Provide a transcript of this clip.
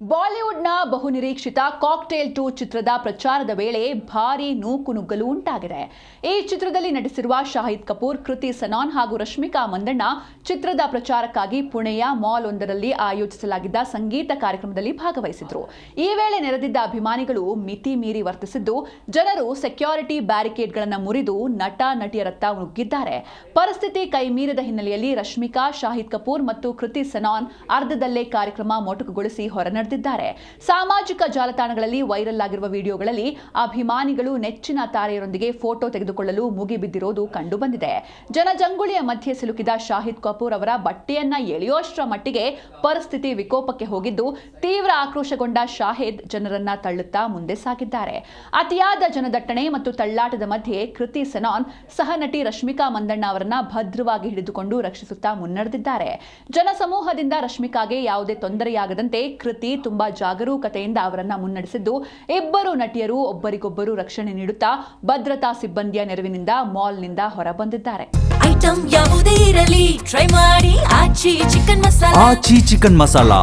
ಬಾಲಿವುಡ್ನ ಬಹುನಿರೀಕ್ಷಿತ ಕಾಕ್ಟೇಲ್ 2 ಚಿತ್ರದ ಪ್ರಚಾರದ ವೇಳೆ ಭಾರೀ ನೂಕುನುಗ್ಗಲು ಉಂಟಾಗಿದೆ. ಈ ಚಿತ್ರದಲ್ಲಿ ನಟಿಸಿರುವ ಶಾಹಿದ್ ಕಪೂರ್, ಕೃತಿ ಸನಾನ್ ಹಾಗೂ ರಶ್ಮಿಕಾ ಮಂದಣ್ಣ ಚಿತ್ರದ ಪ್ರಚಾರಕ್ಕಾಗಿ ಪುಣೆಯ ಮಾಲ್ ಒಂದರಲ್ಲಿ ಆಯೋಜಿಸಲಾಗಿದ್ದ ಸಂಗೀತ ಕಾರ್ಯಕ್ರಮದಲ್ಲಿ ಭಾಗವಹಿಸಿದ್ರು. ಈ ವೇಳೆ ನೆರೆದಿದ್ದ ಅಭಿಮಾನಿಗಳು ಮಿತಿ ಮೀರಿ ವರ್ತಿಸಿದ್ದು, ಜನರು ಸೆಕ್ಯೂರಿಟಿ ಬ್ಯಾರಿಕೇಡ್ಗಳನ್ನು ಮುರಿದು ನಟ ನಟಿಯರತ್ತ ನುಗ್ಗಿದ್ದಾರೆ. ಪರಿಸ್ಥಿತಿ ಕೈಮೀರಿದ ಹಿನ್ನೆಲೆಯಲ್ಲಿ ರಶ್ಮಿಕಾ, ಶಾಹಿದ್ ಕಪೂರ್ ಮತ್ತು ಕೃತಿ ಸನಾನ್ ಅರ್ಧದಲ್ಲೇ ಕಾರ್ಯಕ್ರಮ ಮೊಟಕುಗೊಳಿಸಿ ಹೊರನಡೆದಿದ್ದಾರೆ. ಸಾಮಾಜಿಕ ಜಾಲತಾಣಗಳಲ್ಲಿ ವೈರಲ್ ಆಗಿರುವ ವಿಡಿಯೋಗಳಲ್ಲಿ ಅಭಿಮಾನಿಗಳು ನೆಚ್ಚಿನ ತಾರೆಯರೊಂದಿಗೆ ಫೋಟೋ ತೆಗೆದುಕೊಳ್ಳಲು ಮುಗಿಬಿದ್ದಿರೋದು ಕಂಡುಬಂದಿದೆ. ಜನಜಂಗುಳಿಯ ಮಧ್ಯೆ ಸಿಲುಕಿದ ಶಾಹಿದ್ ಕಪೂರ್ ಅವರ ಬಟ್ಟೆಯನ್ನ ಎಳೆಯುವಷ್ಟರ ಮಟ್ಟಿಗೆ ಪರಿಸ್ಥಿತಿ ವಿಕೋಪಕ್ಕೆ ಹೋಗಿದ್ದು, ತೀವ್ರ ಆಕ್ರೋಶಗೊಂಡ ಶಾಹಿದ್ ಜನರನ್ನ ತಳ್ಳುತ್ತಾ ಮುಂದೆ ಸಾಗಿದ್ದಾರೆ. ಅತಿಯಾದ ಜನದಟ್ಟಣೆ ಮತ್ತು ತಳ್ಳಾಟದ ಮಧ್ಯೆ ಕೃತಿ ಸನಾನ್ ಸಹನಟಿ ರಶ್ಮಿಕಾ ಮಂದಣ್ಣ ಅವರನ್ನ ಭದ್ರವಾಗಿ ಹಿಡಿದುಕೊಂಡು ರಕ್ಷಿಸುತ್ತಾ ಮುನ್ನಡೆದಿದ್ದಾರೆ. ಜನಸಮೂಹದಿಂದ ರಶ್ಮಿಕಾಗೆ ಯಾವುದೇ ತೊಂದರೆಯಾಗದಂತೆ ಕೃತಿ ತುಂಬಾ ಜಾಗರೂಕತೆಯಿಂದ ಅವರನ್ನ ಮುನ್ನಡೆಸಿದ್ದು, ಇಬ್ಬರು ನಟಿಯರು ಒಬ್ಬರಿಗೊಬ್ಬರು ರಕ್ಷಣೆ ನೀಡುತ್ತಾ ಭದ್ರತಾ ಸಿಬ್ಬಂದಿಯ ನೆರವಿನಿಂದ ಮಾಲ್ನಿಂದ ಹೊರಬಂದಿದ್ದಾರೆ. ಐಟಂ ಯಾವುದೇ ಇರಲಿ ಟ್ರೈ ಮಾಡಿ ಆಚಿ ಚಿಕನ್ ಮಸಾಲಾ.